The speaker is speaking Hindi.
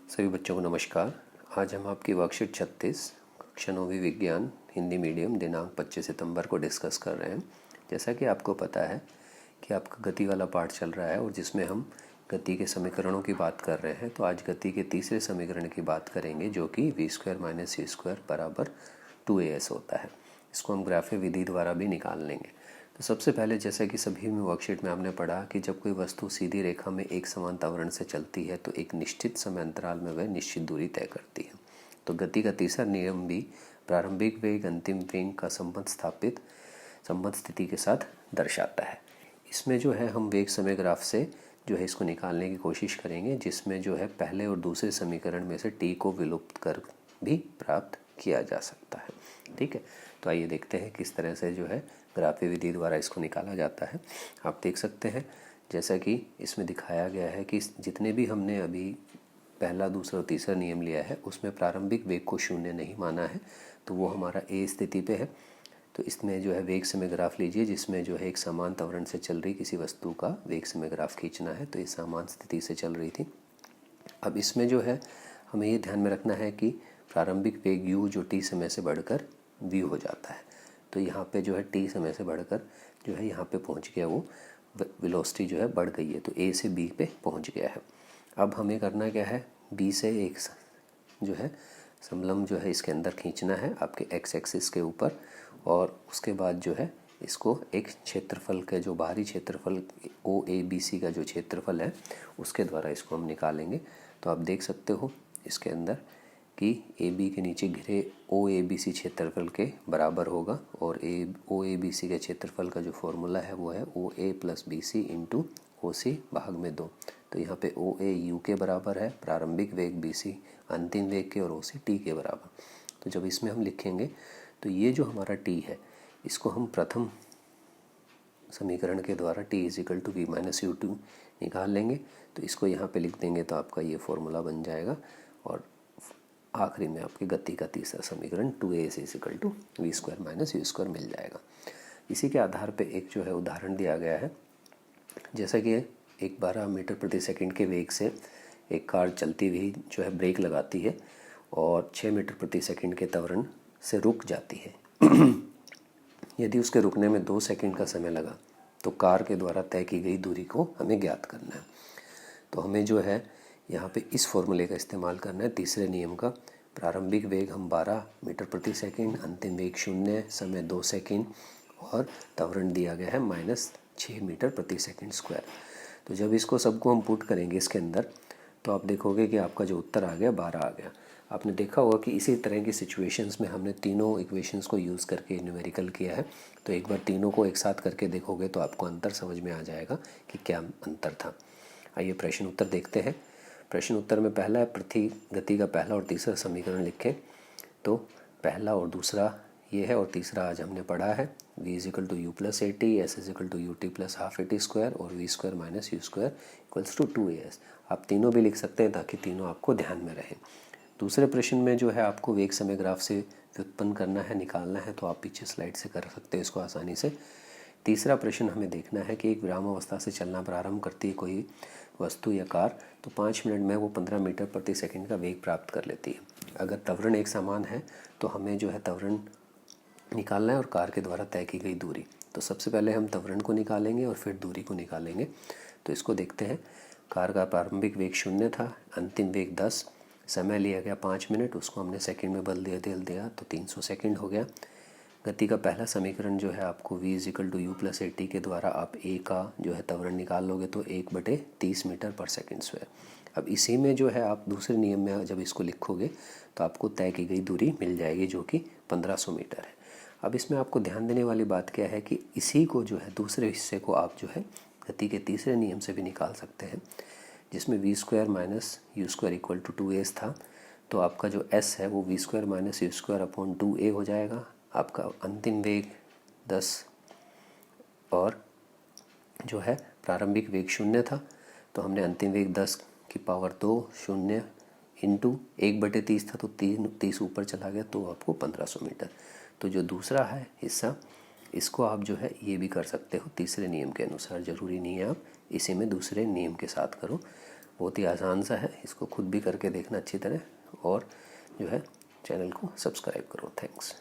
सभी बच्चों को नमस्कार। आज हम आपकी वर्कशीट 36 कक्षा 9वीं विज्ञान हिंदी मीडियम दिनांक 25 सितंबर को डिस्कस कर रहे हैं। जैसा कि आपको पता है कि आपका गति वाला पार्ट चल रहा है और जिसमें हम गति के समीकरणों की बात कर रहे हैं। तो आज गति के तीसरे समीकरण की बात करेंगे जो कि v² - c² बराबर 2as होता है। इसको हम ग्राफीय विधि द्वारा भी निकाल लेंगे। तो सबसे पहले जैसा कि सभी में वर्कशीट में आपने पढ़ा कि जब कोई वस्तु सीधी रेखा में एक समान त्वरण से चलती है तो एक निश्चित समय अंतराल में वह निश्चित दूरी तय करती है। तो गति का तीसरा नियम भी प्रारंभिक वेग अंतिम वेग का संबंध स्थिति के साथ दर्शाता है। इसमें जो है हम वेग समय ग्राफ से जो है इसको निकालने की कोशिश करेंगे, जिसमें जो है पहले और दूसरे समीकरण में से टी को विलुप्त कर भी प्राप्त किया जा सकता है। ठीक है, तो आइए देखते हैं किस तरह से जो है ग्राफीय विधि द्वारा इसको निकाला जाता है। आप देख सकते हैं जैसा कि इसमें दिखाया गया है कि जितने भी हमने अभी पहला, दूसरा और तीसरा नियम लिया है उसमें प्रारंभिक वेग को शून्य नहीं माना है, तो वो हमारा ए स्थिति पे है। तो इसमें जो है वेग समय ग्राफ लीजिए, जिसमें जो है एक समान त्वरण से चल रही किसी वस्तु का वेग समय ग्राफ खींचना है। तो ये समान स्थिति से चल रही थी। अब इसमें जो है हमें ये ध्यान में रखना है कि प्रारंभिक वेग u जो t समय से बढ़कर v हो जाता है। तो यहाँ पे जो है t समय से बढ़कर जो है यहाँ पे पहुँच गया, वो वेलोसिटी जो है बढ़ गई है, तो a से b पे पहुँच गया है। अब हमें करना क्या है, b से एक जो है समलंब जो है इसके अंदर खींचना है आपके x एक्सिस के ऊपर, और उसके बाद जो है इसको एक क्षेत्रफल के जो बाहरी क्षेत्रफल OABC का जो क्षेत्रफल है उसके द्वारा इसको हम निकालेंगे। तो आप देख सकते हो इसके अंदर कि AB के नीचे घिरे OABC क्षेत्रफल के बराबर होगा, और OABC के क्षेत्रफल का जो फॉर्मूला है वो है OA + BC × OC भाग में 2। तो यहाँ पे OA U के बराबर है, प्रारंभिक वेग BC अंतिम वेग के, और OC T के बराबर। तो जब इसमें हम लिखेंगे तो ये जो हमारा T है इसको हम प्रथम समीकरण के द्वारा T = v - u2 निकाल लेंगे। तो इसको यहाँ पे लिख देंगे तो आपका ये फॉर्मूला बन जाएगा, और आखिरी में आपकी गति का तीसरा समीकरण 2as = v² - u² मिल जाएगा। इसी के आधार पे एक जो है उदाहरण दिया गया है। जैसा कि एक 12 मीटर प्रति सेकंड के वेग से एक कार चलती हुई जो है ब्रेक लगाती है और 6 मीटर प्रति सेकंड के त्वरण से रुक जाती है। यदि उसके रुकने में 2 सेकंड का समय लगा तो कार के द्वारा तय की गई दूरी को हमें ज्ञात करना है। तो हमें जो है यहाँ पे इस फॉर्मूले का इस्तेमाल करना है तीसरे नियम का। प्रारंभिक वेग हम 12 मीटर प्रति सेकंड, अंतिम वेग 0, समय 2 सेकंड, और त्वरण दिया गया है -6 मीटर प्रति सेकंड स्क्वायर। तो जब इसको सबको हम पुट करेंगे इसके अंदर तो आप देखोगे कि आपका जो उत्तर आ गया 12 आ गया। आपने देखा होगा कि इसी तरह की सिचुएशंस में हमने तीनों इक्वेशंस को यूज़ करके न्यूमेरिकल किया है। तो एक बार तीनों को एक साथ करके देखोगे तो आपको अंतर समझ में आ जाएगा कि क्या अंतर था। आइए प्रश्न उत्तर देखते हैं। प्रश्न उत्तर में पहला है, पृथ्वी गति का पहला और तीसरा समीकरण लिखें। तो पहला और दूसरा ये है, और तीसरा आज हमने पढ़ा है v = u + at, s = ut + ½ at² और v² - u² = 2as। आप तीनों भी लिख सकते हैं ताकि तीनों आपको ध्यान में रहे। दूसरे प्रश्न में जो है आपको वेग समय ग्राफ से व्युत्पन्न करना है, निकालना है, तो आप पीछे स्लाइड से कर सकते हैं इसको आसानी से। तीसरा प्रश्न हमें देखना है कि एक विरामावस्था से चलना प्रारंभ करती है कोई वस्तु या कार, तो 5 मिनट में वो 15 मीटर प्रति सेकंड का वेग प्राप्त कर लेती है। अगर त्वरण एक समान है तो हमें जो है त्वरण निकालना है और कार के द्वारा तय की गई दूरी। तो सबसे पहले हम त्वरण को निकालेंगे और फिर दूरी को निकालेंगे। तो इसको देखते हैं। कार का प्रारंभिक वेग 0 था, अंतिम वेग 10, समय लिया गया 5 मिनट, उसको हमने सेकंड में बदल दिया तो 300 सेकंड हो गया। गति का पहला समीकरण जो है आपको v = u + at के द्वारा आप a का जो है त्वरण निकाल लोगे तो 1/30 मीटर पर सेकंड स्क्वायर। अब इसी में जो है आप दूसरे नियम में जब इसको लिखोगे तो आपको तय की गई दूरी मिल जाएगी जो कि 1500 मीटर है। अब इसमें आपको ध्यान देने वाली बात क्या है कि इसी को जो है दूसरे हिस्से को आप जो है गति के तीसरे नियम से भी निकाल सकते हैं, जिसमें v² - u² = 2as था। तो आपका जो s है वो v² - u² / 2a हो जाएगा। आपका अंतिम वेग 10 और जो है प्रारंभिक वेग 0 था, तो हमने अंतिम वेग 10 की पावर 2 0 × 1/30 था, तो 30 ऊपर चला गया तो आपको 1500 मीटर। तो जो दूसरा है हिस्सा, इसको आप जो है ये भी कर सकते हो तीसरे नियम के अनुसार, ज़रूरी नहीं है आप इसी में दूसरे नियम के साथ करो। बहुत ही आसान सा है, इसको खुद भी करके देखना अच्छी तरह, और जो है चैनल को सब्सक्राइब करो। थैंक्स।